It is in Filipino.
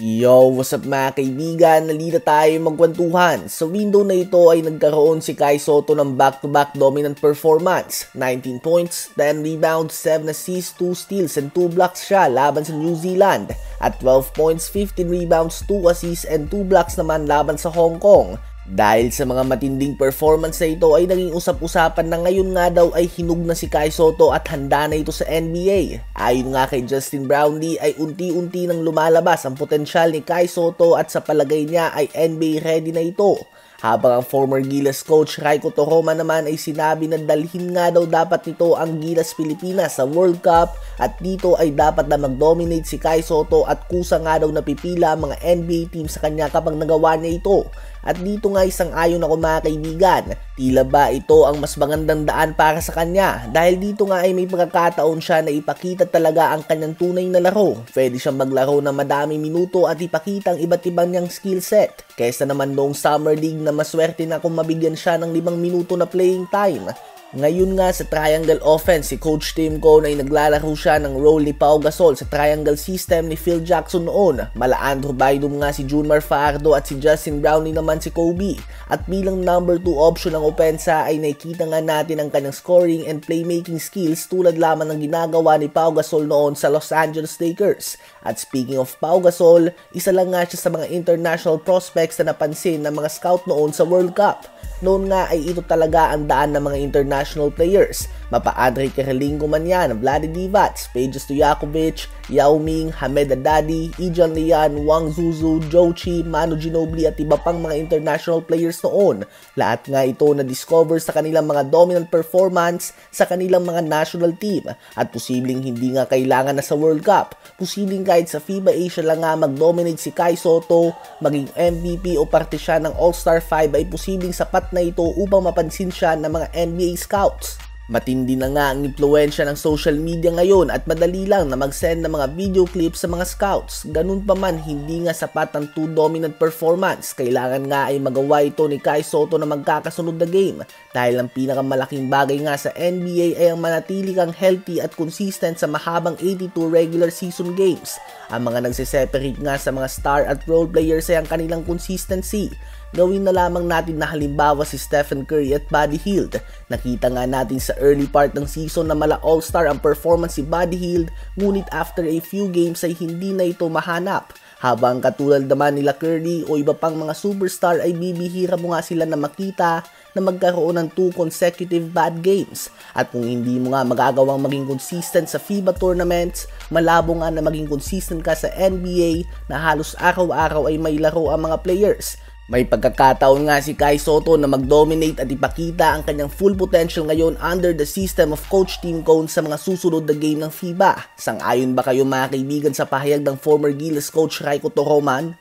Yo, what's up mga kaibigan? Nalita tayo magkwentuhan. Sa window na ito ay nagkaroon si Kai Sotto ng back-to-back dominant performance. 19 points, 10 rebounds, 7 assists, 2 steals, and 2 blocks siya laban sa New Zealand. At 12 points, 15 rebounds, 2 assists, and 2 blocks naman laban sa Hong Kong. Dahil sa mga matinding performance na ito ay naging usap-usapan na ngayon nga daw ay hinug na si Kai Sotto at handa na ito sa NBA. Ayon nga kay Justin Brownlee ay unti-unti nang lumalabas ang potensyal ni Kai Sotto at sa palagay niya ay NBA ready na ito. Habang ang former Gilas coach Raiko Toroma naman ay sinabi na dalhin nga daw dapat nito ang Gilas Pilipinas sa World Cup at dito ay dapat na mag-dominate si Kai Sotto at kusa nga daw napipila ang mga NBA team sa kanya kapag nagawa niya ito. At dito nga isang ayon ako mga kaibigan, tila ba ito ang mas magandang daan para sa kanya dahil dito nga ay may pagkakataon siya na ipakita talaga ang kanyang tunay na laro. Pwede siyang maglaro ng madami minuto at ipakita ang iba't ibang niyang skill set kaysa naman noong Summer League na maswerte na kung mabigyan siya ng 5 minuto na playing time. Ngayon nga sa triangle offense, si Coach Tim Cone ay naglalaro siya ng role ni Pau Gasol sa triangle system ni Phil Jackson noon. Mala Andrew Bynum nga si Junmar Fajardo at si Justin Brownlee naman si Kobe. At bilang number 2 option ng opensa ay nakikita nga natin ang kanyang scoring and playmaking skills tulad lamang ng ginagawa ni Pau Gasol noon sa Los Angeles Lakers. At speaking of Pau Gasol, isa lang nga siya sa mga international prospects na napansin ng mga scout noon sa World Cup. Noon nga ay ito talaga ang daan ng mga international players. Mapa Andre Kirilenko man yan, Vlade Divac, Peja Stojakovic, Yao Ming, Hamed Haddadi, Ijan Lian, Wang Zuzu, Zhou Qi, Manu Ginobili at iba pang mga international players noon. Lahat nga ito na-discover sa kanilang mga dominant performance sa kanilang mga national team. At posibleng hindi nga kailangan na sa World Cup. Posibleng kahit sa FIBA Asia lang nga mag-dominate si Kai Sotto, maging MVP o parte siya ng All-Star 5 ay posibleng sapat na ito upang mapansin siya ng mga NBA scouts. Matindi na nga ang impluensya ng social media ngayon at madali lang na mag-send ng mga video clips sa mga scouts. Ganun pa man, hindi nga sapat ang 2 dominant performance. Kailangan nga ay magawa ito ni Kai Sotto na magkakasunod na game. Dahil ang pinakamalaking bagay nga sa NBA ay ang manatili kang healthy at consistent sa mahabang 82 regular season games. Ang mga nagsiseparate nga sa mga star at role players ay ang kanilang consistency. Gawin na lamang natin na halimbawa si Stephen Curry at Buddy Hield. Nakita nga natin sa early part ng season na mala all-star ang performance si Buddy Hield, ngunit after a few games ay hindi na ito mahanap. Habang katulad naman nila Curry o iba pang mga superstar ay bibihira mo nga sila na makita na magkaroon ng 2 consecutive bad games. At kung hindi mo nga magagawang maging consistent sa FIBA tournaments, malabo nga na maging consistent ka sa NBA na halos araw-araw ay may laro ang mga players. May pagkakataon nga si Kai Sotto na mag-dominate at ipakita ang kanyang full potential ngayon under the system of Coach Tim Cone sa mga susunod na game ng FIBA. Sang-ayon ba kayo mga kaibigan sa pahayag ng former Gilas coach Raiko Toroman?